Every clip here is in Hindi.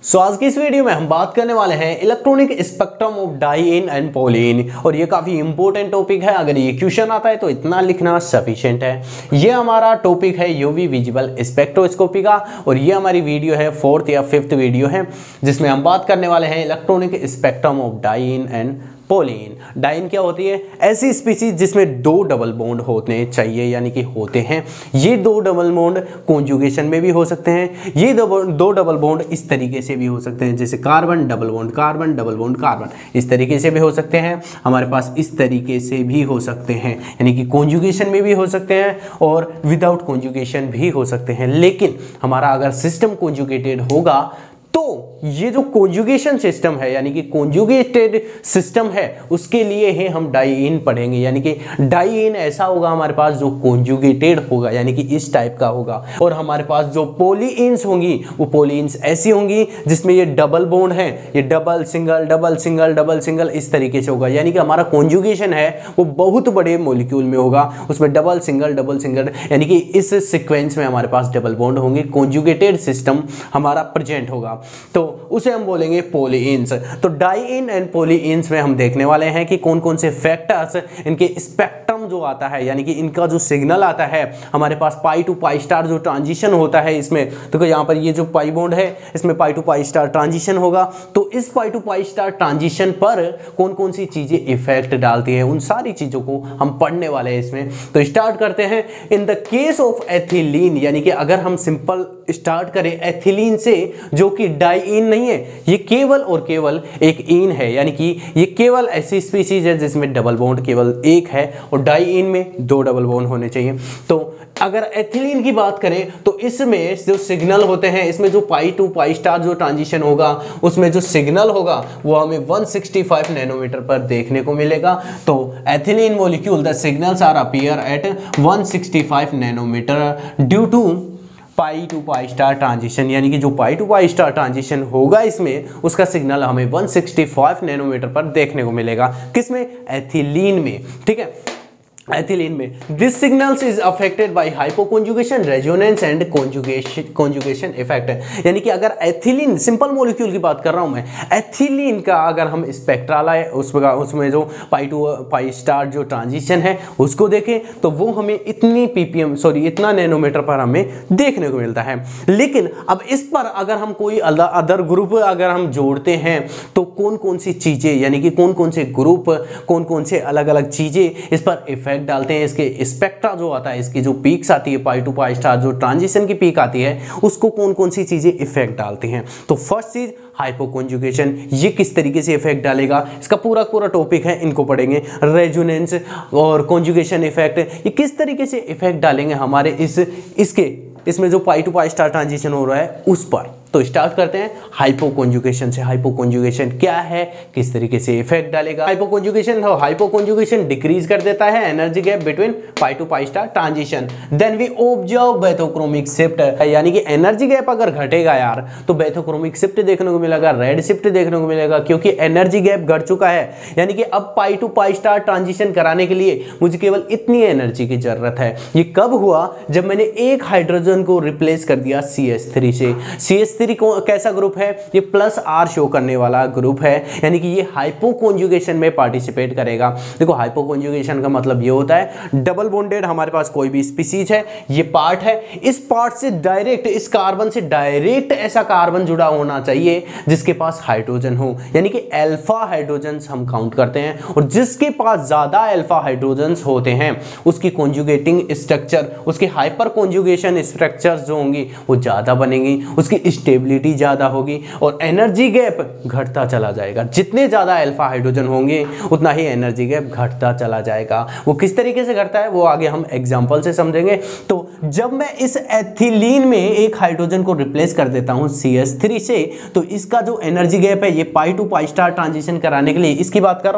आज की इस वीडियो में हम बात करने वाले हैं electronic spectrum of diene and polyene. और ये काफ़ी इंपॉर्टेंट टॉपिक है। अगर ये क्वेश्चन आता है तो इतना लिखना सफिशिएंट है। ये हमारा टॉपिक है यूवी विजिबल स्पेक्ट्रोस्कोपी का और ये हमारी वीडियो है 4th या 5th वीडियो है जिसमें हम बात करने वाले हैं electronic spectrum of diene and polyene. Diene क्या होती है? ऐसी स्पीसीज जिसमें दो डबल बॉन्ड होने चाहिए यानी कि होते हैं। ये दो डबल बॉन्ड कॉन्जुगेशन में भी हो सकते हैं। ये दो डबल बॉन्ड इस तरीके से भी हो सकते हैं, जैसे carbon double bond carbon double bond carbon, इस तरीके से भी हो सकते हैं। हमारे पास इस तरीके से भी हो सकते हैं, यानी कि कॉन्जुगेशन में भी हो सकते हैं और विदाउट कॉन्जुगेशन भी हो सकते हैं। लेकिन हमारा अगर सिस्टम कॉन्जुगेटेड होगा तो ये जो कॉन्जुगेशन सिस्टम है यानी कि कॉन्जुगेटेड सिस्टम है उसके लिए ही हम डाइईन पढ़ेंगे। यानी कि डाइईन ऐसा होगा हमारे पास जो कॉन्जुगेटेड होगा यानी कि इस टाइप का होगा। और हमारे पास जो पॉलीइन्स होंगी वो पॉलीइन्स ऐसी होंगी जिसमें ये डबल बॉन्ड है, ये double single double single double single इस तरीके से होगा। यानी कि हमारा कॉन्जुगेशन है वो बहुत बड़े मॉलिक्यूल में होगा, उसमें डबल सिंगल यानी कि इस सीक्वेंस में हमारे पास डबल बॉन्ड होंगे। कॉन्जुगेटेड सिस्टम हमारा प्रेजेंट होगा तो उसे हम बोलेंगे पॉलीइन्स। तो डाइईन एंड पॉलीइन्स में हम देखने वाले हैं कि कौन कौन से फैक्टर्स इनके स्पेक्ट्रम जो आता है यानी कि इनका जो सिग्नल आता है हमारे पास पाई टू पाई स्टार जो ट्रांजिशन होता है इसमें। तो यहाँ पर ये जो पाई बॉन्ड है इसमें पाई टू पाई स्टार ट्रांजिशन होगा। तो इस पाई टू पाई स्टार ट्रांजिशन पर कौन कौन सी चीजें इफेक्ट डालती है उन सारी चीजों को हम पढ़ने वाले हैं इसमें। तो स्टार्ट करते हैं। इन द केस ऑफ एथिलीन यानी कि अगर हम सिंपल स्टार्ट करें एथिलीन से जो कि डाइईन नहीं है, ये केवल और केवल एक ईन है यानी कि ये केवल ऐसी स्पीसीज है जिसमें डबल बॉन्ड केवल एक है और डाइईन में दो डबल बॉन्ड होने चाहिए। तो अगर एथिलीन की बात करें तो इसमें जो सिग्नल होते हैं इसमें जो पाई टू पाई स्टार जो ट्रांजिशन होगा उसमें जो सिग्नल होगा वो हमें 165 नैनोमीटर पर देखने को मिलेगा। तो ethylene molecule the signals are appear at 165 nanometre due to pi to pi star transition. यानी कि जो pi to pi star transition होगा इसमें उसका सिग्नल हमें 165 नैनोमीटर पर देखने को मिलेगा। किसमें? एथिलीन में। ठीक है, एथिलीन में this signals is affected by hypoconjugation resonance and conjugation effect. यानी कि अगर एथिलीन सिंपल मॉलिक्यूल की बात कर रहा हूं मैं, एथिलीन का अगर हम स्पेक्ट्रा लाए उसमें जो पाई टू पाई स्टार जो ट्रांजिशन है उसको देखें तो वो हमें इतना नैनोमीटर पर हमें देखने को मिलता है। लेकिन अब इस पर अगर हम कोई अदर ग्रुप अगर हम जोड़ते हैं तो कौन कौन सी चीजें यानी कि कौन कौन से ग्रुप कौन कौन से अलग अलग चीजें इस पर इफेक्ट डालते हैं। इसके स्पेक्ट्रा जो आता है इसकी जो पीक्स आती है पाई टू पाई स्टार जो ट्रांजिशन की पीक आती है उसको कौन कौन सी चीजें इफेक्ट डालती हैं। तो फर्स्ट चीज हाइपोकॉन्जुगेशन, ये किस तरीके से इफेक्ट डालेगा इसका पूरा टॉपिक है, इनको पढ़ेंगे। रेजोनेंस और कॉन्जुगेशन इफेक्ट ये किस तरीके से इफेक्ट डालेंगे हमारे इसमें जो pi to pi star transition हो रहा है उस पर। तो स्टार्ट करते हैं हाइपोकॉन्जुगेशन से। हाइपोकॉन्जुगेशन क्या है, किस तरीके से इफेक्ट डालेगा? हाइपोकॉन्जुगेशन डिक्रीज कर देता है energy gap between pi to pi star transition. Then we observe bathochromic shift, यानी कि एनर्जी गैप अगर घटेगा यार तो बेथोक्रोमिक शिफ्ट देखने को मिलेगा, रेड शिफ्ट देखने को मिलेगा क्योंकि एनर्जी गैप घट चुका है। यानी कि अब पाई टू पाई स्टार ट्रांजिशन कराने के लिए मुझे केवल इतनी एनर्जी की जरूरत है। ये कब हुआ? जब मैंने एक हाइड्रोजन को रिप्लेस कर दिया CH3 से। CH3 कैसा ग्रुप है? ये प्लस R शो करने वाला ग्रुप है, यानी कि ये हाइपोकॉन्जुगेशन में पार्टिसिपेट करेगा। देखो हाइपोकॉन्जुगेशन का मतलब ये होता है डबल बॉन्डेड हमारे पास कोई भी स्पीसीज है, ये पार्ट है, इस पार्ट से डायरेक्ट इस कार्बन से डायरेक्ट ऐसा कार्बन जुड़ा होना चाहिए जिसके पास हाइड्रोजन हो, यानी कि अल्फा हाइड्रोजन्स हम काउंट करते हैं। और जिसके पास ज्यादा अल्फा हाइड्रोजन्स होते हैं उसकी कॉन्जुगेटिंग स्ट्रक्चर, उसके हाइपर कॉन्जुगेशन स्ट्रक्चर्स जो होंगी वो ज्यादा बनेंगी, उसकी स्टेबिलिटी ज्यादा होगी और एनर्जी गैप घटता चला जाएगा। जितने ज्यादा अल्फा हाइड्रोजन होंगे उतना ही एनर्जी गैप घटता चला जाएगा। वो किस तरीके से घटता है वो आगे हम एग्जांपल से समझेंगे। तो जब मैं इस एथिलीन में एक हाइड्रोजन को रिप्लेस कर देता हूं CH3 से तो इसका जो एनर्जी गैप है ये पाई टू पाई स्टार ट्रांजिशन कराने के लिए इसकी बात कर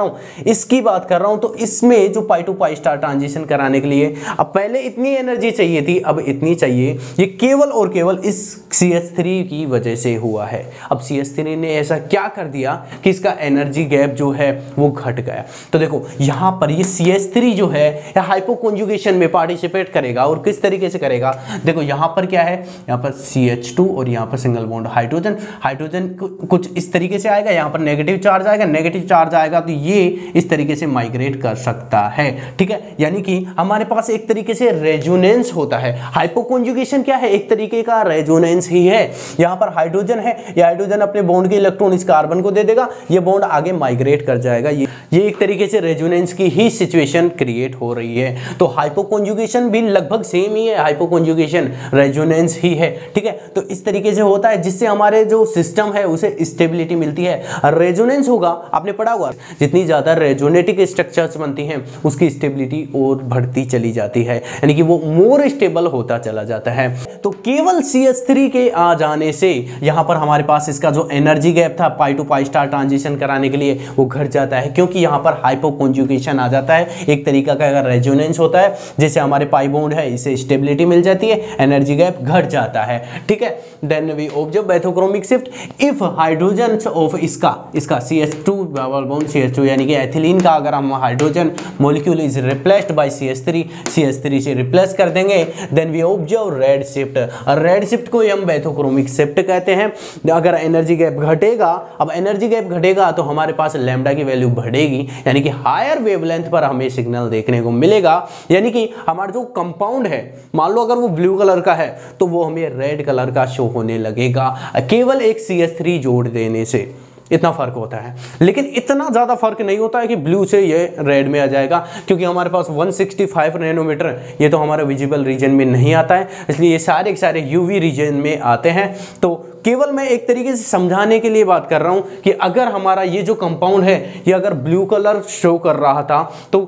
रहा हूं तो इसमें जो pi to pi star transition कराने के लिए अब पहले इतनी एनर्जी चाहिए थी, अब इतनी चाहिए। ये केवल और केवल इस CH3 की की वजह से हुआ है। अब CH3 ने ऐसा क्या कर दिया कि इसका एनर्जी गैप जो है वो घट गया। तो देखो यहाँ पर ये CH3 जो है हाइपोकॉन्जुगेशन में पार्टिसिपेट करेगा और किस तरीके से करेगा, देखो यहाँ पर क्या है, यहाँ पर CH2 और यहाँ पर सिंगल बॉन्ड हाइड्रोजन, हाइड्रोजन कुछ इस तरीके से आएगा, यहाँ पर नेगेटिव चार्ज आएगा, नेगेटिव चार्ज आएगा तो ये इस तरीके से माइग्रेट कर सकता है, ठीक है। यानी कि हमारे पास एक तरीके से रेजोनेंस होता है। हाइपोकॉन्जुगेशन क्या है, एक तरीके का रेजोनेंस ही है। यहाँ पर हाइड्रोजन है, ये हाइड्रोजन अपने बॉन्ड के इलेक्ट्रॉन इस कार्बन को दे देगा, ये बॉन्ड आगे माइग्रेट कर जाएगा। ये एक तरीके से रेजोनेंस की ही सिचुएशन क्रिएट हो रही है। तो हाइपोकॉन्जुगेशन भी लगभग सेम ही है, हाइपोकॉन्जुगेशन रेजोनेंस ही है, ठीक है। तो इस तरीके से होता है जिससे हमारे जो सिस्टम है उसे स्टेबिलिटी मिलती है। रेजोनेंस होगा, आपने पढ़ा होगा, जितनी ज्यादा रेजोनेटिक स्ट्रक्चर्स बनती हैं उसकी स्टेबिलिटी और बढ़ती चली जाती है, यानी कि वो मोर स्टेबल होता चला जाता है। तो केवल CH3 के आ जाने से यहाँ पर हमारे पास इसका जो एनर्जी गैप था पाई टू पाई स्टार ट्रांजिशन कराने के लिए वो घट जाता है, क्योंकि यहाँ पर हाइपोकॉन्जुगेशन आ जाता है। एक तरीका का रेजोनेंस होता है जिससे हमारे पाई बॉन्ड है इसे स्टेबिलिटी मिल जाती है, एनर्जी गैप घट जाता है, ठीक है। Then we observe bathochromic shift if hydrogen of इसका CH2 डबल बॉन्ड CH2 यानी कि एथिलीन का अगर हम hydrogen molecule is replaced by CH3 से रिप्लेस कर देंगे, then we observe red shift. Red shift को हम बैथोक्रोमिक शिफ्ट कहते हैं। अगर एनर्जी गैप घटेगा, अब एनर्जी गैप घटेगा तो हमारे पास लैम्डा की वैल्यू बढ़ेगी, यानी कि हायर वेवलेंथ पर हमें सिग्नल देखने को मिलेगा। यानी कि हमारा जो कंपाउंड है, मान लो अगर वो ब्लू कलर का है तो वो हमें रेड कलर का शो होने लगेगा, केवल एक CH3 जोड़ देने से। इतना फर्क होता है, लेकिन इतना ज़्यादा फर्क नहीं होता है कि ब्लू से ये रेड में आ जाएगा, क्योंकि हमारे पास 165 नैनोमीटर ये तो हमारे विजिबल रीजन में नहीं आता है, इसलिए ये सारे के सारे UV रीजन में आते हैं। तो केवल मैं एक तरीके से समझाने के लिए बात कर रहा हूं कि अगर हमारा ये जो कंपाउंड है ये अगर ब्लू कलर शो कर रहा था तो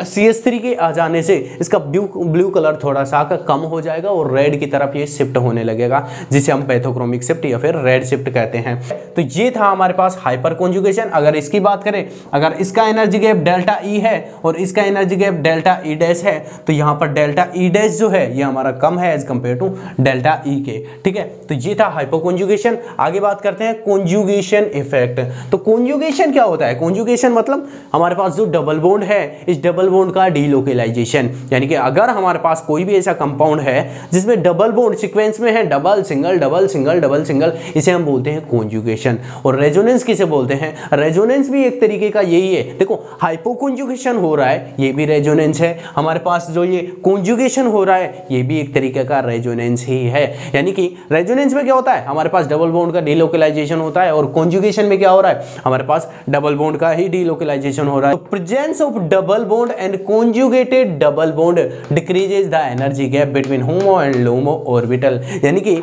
CH3 के आ जाने से इसका ब्लू कलर थोड़ा सा कम हो जाएगा और रेड की तरफ ये शिफ्ट होने लगेगा, जिसे हम पैथोक्रोमिक शिफ्ट या फिर रेड शिफ्ट कहते हैं। तो ये था हमारे पास हाइपर कॉन्जुगेशन। अगर इसकी बात करें, अगर इसका एनर्जी गैप डेल्टा E है और इसका energy gap delta E dash है, तो यहाँ पर डेल्टा E डैश जो है ये हमारा कम है as compare to delta E के, ठीक है। तो ये था हाइपर कॉन्जुगेशन। आगे बात करते हैं कॉन्जुगेशन इफेक्ट। तो कॉन्जुगेशन क्या होता है? कॉन्जुगेशन मतलब हमारे पास जो डबल बॉन्ड है इस डबल बॉन्ड का डीलोकेलाइजेशन, यानी कि अगर हमारे पास कोई भी ऐसा कंपाउंड है जिसमें डबल बॉन्ड सीक्वेंस में है, double single double single double single, इसे हम बोलते हैं कॉन्जुगेशन। और रेजोनेंस किसे बोलते हैं? रेजोनेंस भी एक तरीके का यही है। देखो हाइपोकॉन्जुगेशन हो रहा है ये भी रेजोनेंस है, हमारे पास जो ये कॉन्जुगेशन हो रहा है ये भी एक तरीके का रेजोनेंस ही है। यानी कि रेजोनेंस में क्या होता है, हमारे पास डबल बॉन्ड का डीलोकेलाइजेशन होता है, और कॉन्जुगेशन में क्या हो रहा है, हमारे पास डबल बॉन्ड का ही डीलोकेलाइजेशन हो रहा है। तो presence of double bond and conjugated double bond decreases the energy gap between HOMO and LUMO orbital. यानी कि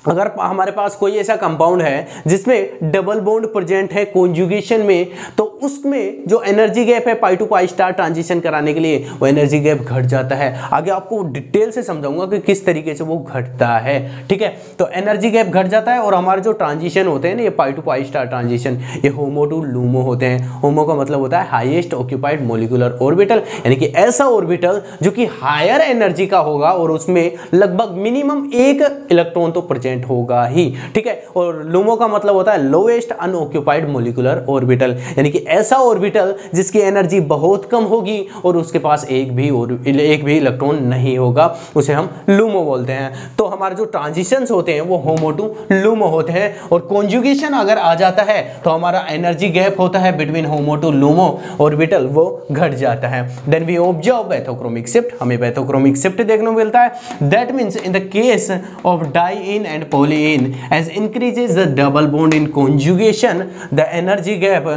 अगर हमारे पास कोई ऐसा कंपाउंड है जिसमें डबल बॉन्ड प्रेजेंट है कॉन्जुगेशन में, तो उसमें जो एनर्जी गैप है पाई टू पाई स्टार ट्रांजिशन कराने के लिए वो एनर्जी गैप घट जाता है। आगे आपको डिटेल से समझाऊंगा कि किस तरीके से वो घटता है, ठीक है। तो एनर्जी गैप घट जाता है और हमारे जो ट्रांजिशन होते हैं ना ये पाई टू पाई स्टार ट्रांजिशन, ये होमो टू लूमो होते हैं। होमो का मतलब होता है हाईएस्ट ऑक्यूपाइड मॉलिक्यूलर ऑर्बिटल, यानी कि ऐसा ऑर्बिटल जो कि हायर एनर्जी का होगा और उसमें लगभग मिनिमम एक इलेक्ट्रॉन तो प्रेजेंट होगा ही, ठीक है। और लूमो का मतलब होता है लोएस्ट अनऑक्यूपाइड मॉलिक्यूलर ऑर्बिटल, यानी कि ऐसा ऑर्बिटल जिसकी एनर्जी बहुत कम होगी और उसके पास एक भी इलेक्ट्रॉन नहीं होगा, उसे हम लूमो बोलते हैं। तो हमारे जो ट्रांजिशंस होते हैं वो होमो टू लूमो होते हैं। और कॉन्जुगेशन अगर आ जाता है तो हमारा एनर्जी गैप होता है between HOMO to LUMO orbital, वो घट जाता है। Then we observe bathochromic shift, हमें पैथोक्रोमिक शिफ्ट देखने को मिलता है। That means in the case of diene and polyene as increases the double bond in conjugation, the energy gap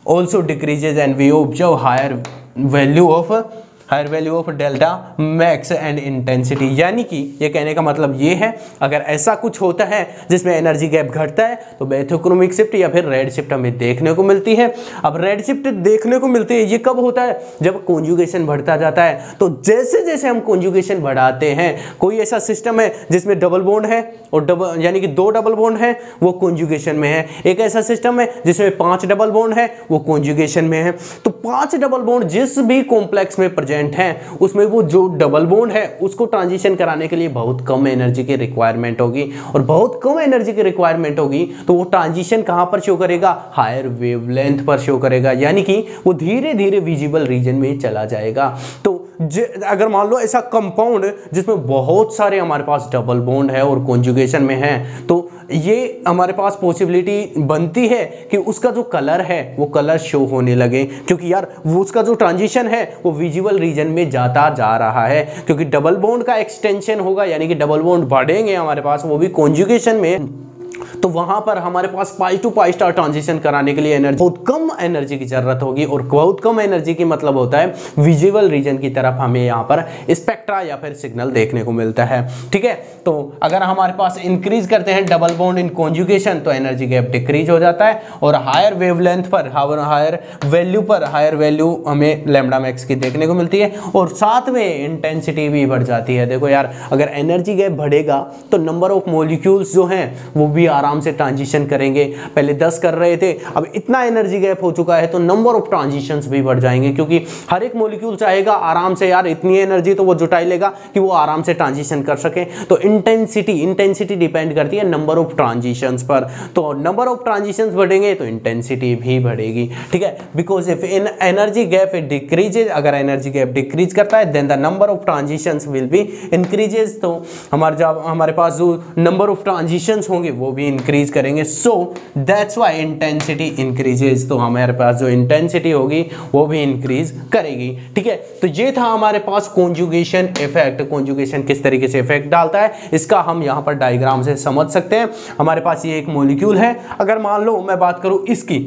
also decreases and we observe higher value of delta max and intensity. यानी कि ये कहने का मतलब ये है, अगर ऐसा कुछ होता है जिसमें एनर्जी गैप घटता है तो पैथोक्रोमिक शिफ्ट या फिर रेड शिफ्ट हमें देखने को मिलती है। अब रेड शिफ्ट देखने को मिलती है ये कब होता है, जब कॉन्जुगेशन बढ़ता जाता है। तो जैसे जैसे हम कॉन्जुगेशन बढ़ाते हैं, कोई ऐसा सिस्टम है जिसमें डबल बॉन्ड है और डबल यानी कि 2 डबल बॉन्ड है वो कॉन्जुगेशन में है, एक ऐसा सिस्टम है जिसमें 5 डबल बॉन्ड है वो कॉन्जुगेशन में है। तो 5 डबल बॉन्ड जिस भी कॉम्प्लेक्स में प्रेजेंट कोवेलेंट हैं उसमें वो जो डबल बॉन्ड है उसको ट्रांजिशन कराने के लिए बहुत कम एनर्जी की रिक्वायरमेंट होगी, और बहुत कम एनर्जी की रिक्वायरमेंट होगी तो वो ट्रांजिशन कहाँ पर शो करेगा, हायर वेवलेंथ पर शो करेगा, यानी कि वो धीरे धीरे विजिबल रीजन में चला जाएगा। तो अगर मान लो ऐसा कंपाउंड जिसमें बहुत सारे हमारे पास डबल बॉन्ड है और कॉन्जुगेशन में है, तो ये हमारे पास पॉसिबिलिटी बनती है कि उसका जो कलर है वो कलर शो होने लगे, क्योंकि यार वो उसका जो ट्रांजिशन है वो विजुअल रीजन में जाता जा रहा है, क्योंकि डबल बॉन्ड का एक्सटेंशन होगा, यानी कि डबल बॉन्ड बढ़ेंगे हमारे पास, वो भी कॉन्जुगेशन में, तो वहां पर हमारे पास पाई टू पाई स्टार ट्रांजिशन कराने के लिए एनर्जी, बहुत कम एनर्जी की जरूरत होगी, और बहुत कम एनर्जी की मतलब होता है विजुअल रीजन की तरफ हमें यहाँ पर स्पेक्ट्रा या फिर सिग्नल देखने को मिलता है। ठीक है, तो अगर हमारे पास इंक्रीज करते हैं डबल बॉन्ड इन कॉन्जुगेशन तो एनर्जी गैप डिक्रीज हो जाता है, और हायर वेवलेंथ पर, हायर वैल्यू हमें लैम्डा मैक्स की देखने को मिलती है, और साथ में इंटेंसिटी भी बढ़ जाती है। देखो यार, अगर एनर्जी गैप बढ़ेगा तो नंबर ऑफ मॉलिक्यूल्स जो हैं वो भी आराम से ट्रांजिशन करेंगे। पहले 10 कर रहे थे, अब इतना एनर्जी गैप हो चुका है तो नंबर ऑफ ट्रांजिशंस भी बढ़ जाएंगे, क्योंकि हर एक मॉलिक्यूल चाहेगा आराम से, यार इतनी एनर्जी तो वो जुटा लेगा कि वो आराम से ट्रांजिशन कर सके। तो इंटेंसिटी डिपेंड करती है नंबर ऑफ ट्रांजिशंस पर, तो नंबर ऑफ ट्रांजिशंस बढ़ेंगे तो इंटेंसिटी भी बढ़ेगी। ठीक है, because if in energy gap it decreases, अगर एनर्जी गैप डिक्रीज करता है then the number of transitions will be increases, तो हमारे पास जो नंबर ऑफ ट्रांजिशंस होंगे वो भी इंक्रीज करेंगे। So that's why intensity increases, तो हमारे पास जो इंटेंसिटी होगी वो भी इंक्रीज करेगी। ठीक है, तो ये था हमारे पास कॉन्जुगेशन इफेक्ट। कॉन्जुगेशन किस तरीके से इफेक्ट डालता है इसका हम यहाँ पर डायग्राम से समझ सकते हैं। हमारे पास ये एक मॉलिक्यूल है, अगर मान लो मैं बात करूँ इसकी,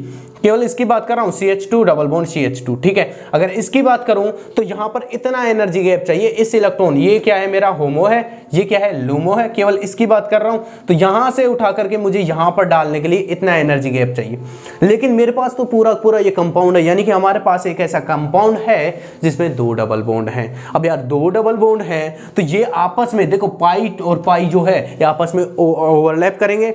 केवल इसकी बात कर रहा हूं, CH2 डबल बॉन्ड CH2। ठीक है, अगर इसकी बात करूं तो यहां पर इतना एनर्जी गैप चाहिए, इस इलेक्ट्रॉन, ये क्या है मेरा होमो है, ये क्या है लूमो है, केवल इसकी बात कर रहा हूं, तो यहां से उठा करके मुझे यहां पर डालने के लिए इतना एनर्जी गैप चाहिए। लेकिन मेरे पास तो पूरा ये कंपाउंड है, यानी कि हमारे पास एक ऐसा कंपाउंड है जिसमें 2 डबल बॉन्ड हैं। अब यार 2 डबल बॉन्ड हैं तो ये आपस में देखो पाई और पाई जो है ये आपस में ओवरलैप करेंगे,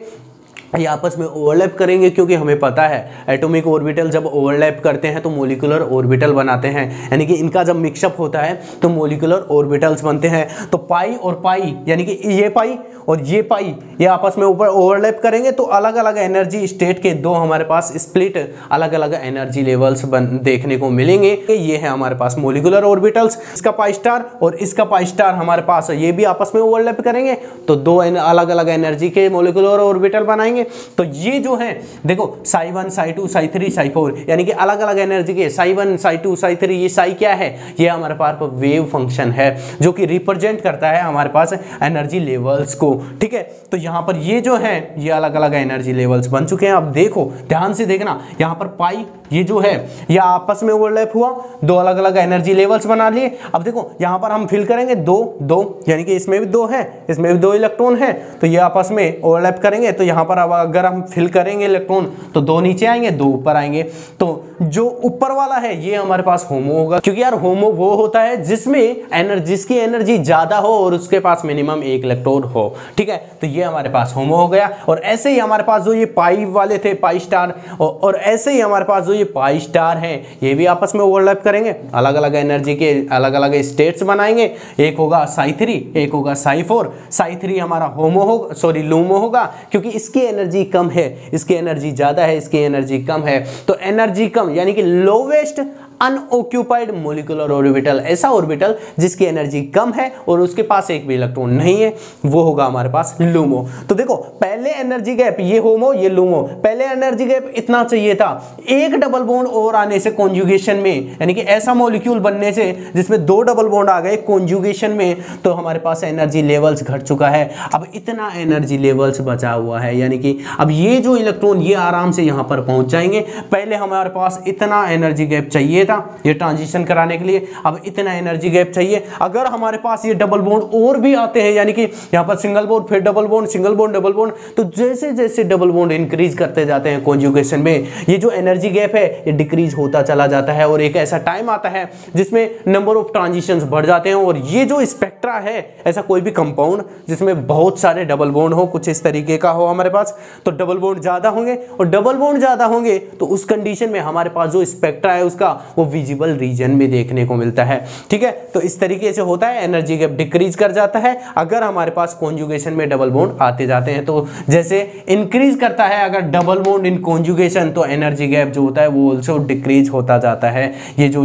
ये आपस में ओवरलैप करेंगे, क्योंकि हमें पता है एटॉमिक ऑर्बिटल जब ओवरलैप करते हैं तो मॉलिक्यूलर ऑर्बिटल बनाते हैं, यानी कि इनका जब मिक्सअप होता है तो मॉलिक्यूलर ऑर्बिटल्स बनते हैं। तो पाई और पाई, यानी कि ये पाई और ये पाई, ये आपस में ऊपर ओवरलैप करेंगे तो अलग अलग एनर्जी स्टेट के दो हमारे पास स्प्लिट अलग अलग एनर्जी लेवल्स देखने को मिलेंगे। ये है हमारे पास मॉलिक्यूलर ऑर्बिटल्स, इसका पाई स्टार और इसका पाई स्टार हमारे पास, ये भी आपस में ओवरलैप करेंगे तो 2 अलग अलग एनर्जी के मॉलिक्यूलर ऑर्बिटल बनाएंगे। तो ये जो है देखो psi1 psi2 psi3 psi4, यानी कि अलग अलग एनर्जी के psi1 psi2 psi3, ये psi क्या है, ये हमारे पास वेव फंक्शन है जो कि रिप्रेजेंट करता है हमारे पास एनर्जी लेवल्स को। ठीक है, तो यहाँ पर ये जो है ये अलग अलग एनर्जी लेवल्स बन चुके हैं। अब देखो ध्यान से देखना, यहाँ पर पाई ये जो है ये आपस में ओवरलैप हुआ, 2 अलग अलग एनर्जी लेवल्स बना लिए। अब देखो यहाँ पर हम फिल करेंगे 2 यानी कि इसमें भी 2 है, इसमें भी 2 इलेक्ट्रॉन है, तो ये आपस में ओवरलैप करेंगे। तो यहाँ पर अब अगर हम फिल करेंगे इलेक्ट्रॉन तो 2 नीचे आएंगे 2 ऊपर आएंगे, तो जो ऊपर वाला है ये हमारे पास होमो होगा, क्योंकि यार होमो वो होता है जिसकी एनर्जी ज्यादा हो और उसके पास मिनिमम 1 इलेक्ट्रॉन हो। ठीक है, तो ये हमारे पास होमो हो गया। और ऐसे ही हमारे पास जो ये पाई वाले थे पाई स्टार, और ऐसे ही हमारे पास जो ये पाई स्टार हैं ये भी आपस में ओवरलैप करेंगे, अलग अलग एनर्जी के अलग अलग स्टेट्स बनाएंगे। एक होगा psi3, एक होगा psi4। psi3 हमारा होमो होगा, सॉरी लूमो होगा, क्योंकि इसकी एनर्जी कम है, इसकी एनर्जी ज्यादा है, इसकी एनर्जी कम है। तो एनर्जी कम यानी कि लोवेस्ट अनऑक्यूपाइड मॉलिक्यूलर ऑर्बिटल, ऐसा ऑर्बिटल जिसकी एनर्जी कम है और उसके पास एक भी इलेक्ट्रॉन नहीं है, वो होगा हमारे पास लूमो। तो देखो पहले एनर्जी गैप, ये होमो ये लूमो, पहले एनर्जी गैप इतना चाहिए था, एक डबल बॉन्ड और आने से कॉन्जुगेशन में, यानी कि ऐसा मॉलिक्यूल बनने से जिसमें 2 डबल बॉन्ड आ गए कॉन्जुगेशन में, तो हमारे पास एनर्जी लेवल्स घट चुका है। अब इतना एनर्जी लेवल्स बचा हुआ है, यानी कि अब ये जो इलेक्ट्रॉन ये आराम से यहां पर पहुंच जाएंगे। पहले हमारे पास इतना एनर्जी गैप चाहिए था ये ट्रांजिशन कराने के लिए, अब इतना एनर्जी गैप चाहिए। अगर हमारे पास ये डबल बॉन्ड और भी आते हैं, यानी कि यहां पर सिंगल बॉन्ड फिर double bond, single bond double bond, तो जैसे जैसे डबल बॉन्ड इंक्रीज करते जाते हैं कॉन्जुगेशन में, ये जो एनर्जी गैप है ये डिक्रीज होता चला जाता है, और एक ऐसा टाइम आता है जिसमें नंबर ऑफ ट्रांजिशंस बढ़ जाते हैं। और ये जो स्पेक्ट्रा है, ऐसा कोई भी कंपाउंड जिसमें बहुत सारे डबल बॉन्ड हो, कुछ इस तरीके का हो हमारे पास, तो डबल बॉन्ड ज्यादा होंगे, और डबल बॉन्ड ज्यादा होंगे तो उस कंडीशन में हमारे पास जो स्पेक्ट्रा है उसका वो विजिबल रीजन में देखने को मिलता है। ठीक है, तो इस तरीके से होता है, एनर्जी गैप डिक्रीज कर जाता है अगर हमारे पास कॉन्जुगेशन में डबल बॉन्ड आते जाते हैं। तो जैसे इंक्रीज करता है अगर डबल बॉन्ड इन कॉन्जुगेशन, तो एनर्जी गैप जो होता है वो ऑल्सो डिक्रीज होता जाता है। ये जो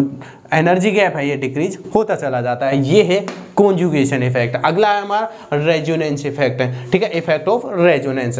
एनर्जी गैप है ये डिक्रीज होता चला जाता है। ये है कॉन्जुगेशन इफेक्ट। अगला है हमारा रेजोनेंस इफेक्ट। ठीक है, effect of resonance.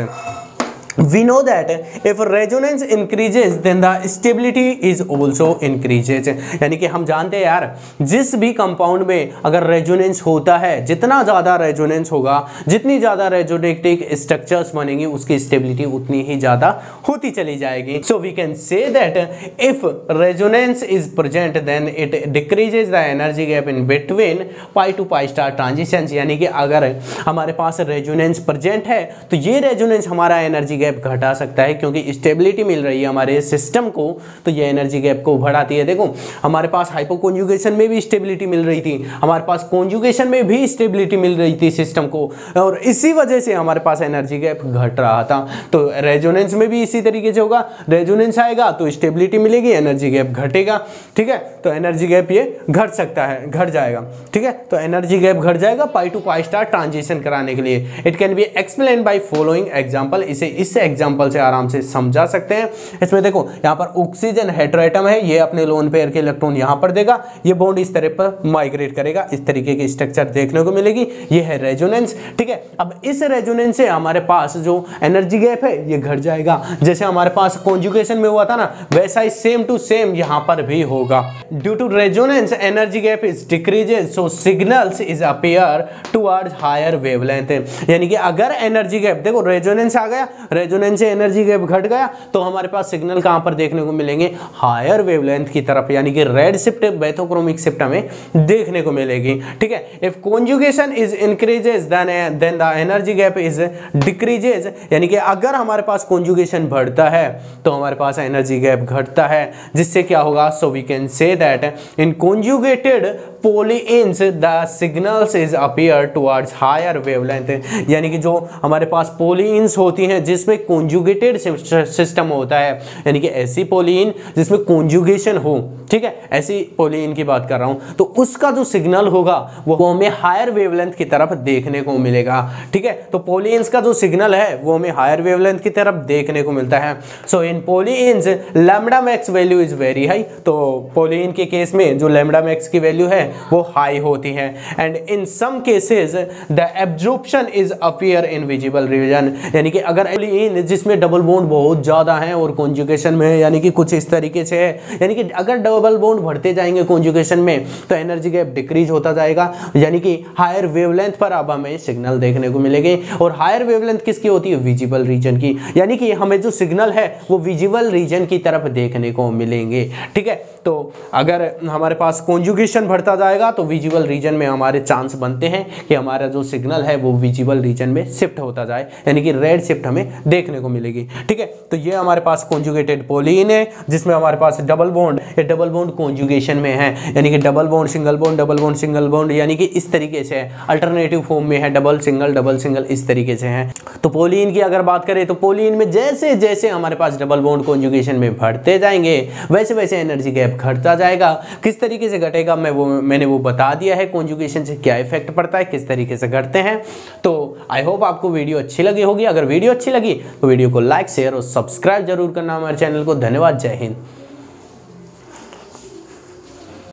We know that if resonance increases then the stability is also increases। यानी कि हम जानते हैं यार, जिस भी कंपाउंड में अगर रेजोनेंस होता है, जितना ज़्यादा रेजोनेंस होगा, जितनी ज़्यादा रेजोनेटिक स्ट्रक्चर्स बनेंगी, उसकी स्टेबिलिटी उतनी ही ज़्यादा होती चली जाएगी। So we can say that if resonance is present then it decreases the energy gap in between pi to pi star transition. यानी कि अगर हमारे पास रेजोनेंस प्रेजेंट है तो ये रेजोनेंस हमारा एनर्जी गैप घटा सकता है, क्योंकि स्टेबिलिटी मिल रही है हमारे सिस्टम को, तो ये एनर्जी गैप को बढ़ाती है। देखो हमारे पास हाइपोकॉन्जुगेशन में भी स्टेबिलिटी मिल रही थी, हमारे पास कॉन्जुगेशन में भी स्टेबिलिटी मिल रही थी सिस्टम को, और इसी वजह से हमारे पास एनर्जी गैप घट रहा था। तो रेजोनेंस में भी इसी तरीके से होगा, रेजोनेंस आएगा तो स्टेबिलिटी मिलेगी, एनर्जी गैप घटेगा। ठीक है, तो एनर्जी गैप ये घट सकता है, घट जाएगा। ठीक है, तो एनर्जी गैप घट जाएगा पाई टू पाई स्टार ट्रांजिशन कराने के लिए। It can be explain by following example. इसे इस एग्जांपल से आराम से समझा सकते हैं। इसमें देखो यहाँ पर ऑक्सीजन हेटेरोएटम है, ये अपने लोन पेयर के इलेक्ट्रॉन यहाँ पर देगा, ये बॉन्ड इस तरह पर माइग्रेट करेगा, इस तरीके की स्ट्रक्चर देखने को मिलेगी। ये है रेजोनेंस। ठीक है, अब इस रेजोनेंस से हमारे पास जो एनर्जी गैप है ये घट जाएगा। जैसे हमारे पास कॉन्जुगेशन में हुआ था ना, वैसा ही सेम टू सेम यहाँ पर भी होगा। Due to resonance energy gap is decreases, so signals is appear towards higher wavelength. यानी कि अगर एनर्जी गैप, देखो रेजोनेंस आ गया, रेजोनेंस से एनर्जी गैप घट गया, तो हमारे पास सिग्नल कहां पर देखने को मिलेंगे, हायर वेवलेंथ की तरफ, यानी कि रेड शिफ्ट बेथोक्रोमिक शिफ्ट हमें देखने को मिलेगी। ठीक है, if conjugation is increases then the energy gap is decreases. यानी कि अगर हमारे पास कॉन्जुगेशन बढ़ता है तो हमारे पास एनर्जी गैप घटता है, जिससे क्या होगा, so we can say that in conjugated polyenes the signals is appear towards higher wavelength. यानी कि जो हमारे पास पोलियंस होती हैं जिसमें कॉन्जुगेटेड सिस्टम होता है, यानी कि ऐसी पोलियन जिसमें कॉन्जुगेशन हो, ठीक है, ऐसी पोलियन की बात कर रहा हूं, तो उसका जो सिग्नल होगा वो हमें हायर वेवलेंथ की तरफ देखने को मिलेगा। ठीक है, तो पोलियंस का जो सिग्नल है वो हमें हायर वेवलेंथ की तरफ देखने को मिलता है। So in polyenes lambda max value is very high. तो पोलियन के केस में जो लैम्बडा मैक्स की वैल्यू है वो हाई होती है। And in some cases the absorption is appear in visible region. यानी कि अगर पोलियन जिसमें डबल बॉन्ड बहुत ज्यादा है और कॉन्जुगेशन में है, यानी कि कुछ इस तरीके से है, यानी कि अगर डबल बॉन्ड बढ़ते जाएंगे कॉन्जुगेशन में तो एनर्जी गैप डिक्रीज होता जाएगा, यानी कि हायर वेवलेंथ पर अब हमें सिग्नल देखने को मिलेंगे। और हायर वेवलेंथ किसकी होती है, विजिबल रीजन की, यानी कि हमें जो सिग्नल है वो विजिबल रीजन की तरफ देखने को मिलेंगे। ठीक है, तो अगर हमारे पास कॉन्जुगेशन बढ़ता जाएगा तो विजिबल रीजन में हमारे चांस बनते हैं कि हमारा जो सिग्नल है वो विजिबल रीजन में शिफ्ट होता जाए, यानी कि रेड शिफ्ट हमें देखने को मिलेगी। ठीक है, तो ये हमारे पास कॉन्जुगेटेड पोलियन है जिसमें हमारे पास डबल बॉन्ड, ये डबल बॉन्ड कॉन्जुगेशन में है, यानी कि double bond single bond, double bond single bond, यानी कि इस तरीके से है, अल्टरनेटिव फॉर्म में है, डबल सिंगल इस तरीके से है। तो पोलियन की अगर बात करें तो पोलियन में जैसे जैसे हमारे पास डबल बॉन्ड कॉन्जुगेशन में बढ़ते जाएंगे वैसे वैसे एनर्जी गैप घटता जाएगा। किस तरीके से घटेगा मैंने वो बता दिया है, कॉन्जुगेशन से क्या इफेक्ट पड़ता है, किस तरीके से घटते हैं। तो आई होप आपको वीडियो अच्छी लगी होगी। अगर वीडियो अच्छी लगी तो वीडियो को लाइक, शेयर और सब्सक्राइब जरूर करना हमारे चैनल को। धन्यवाद, जय हिंद।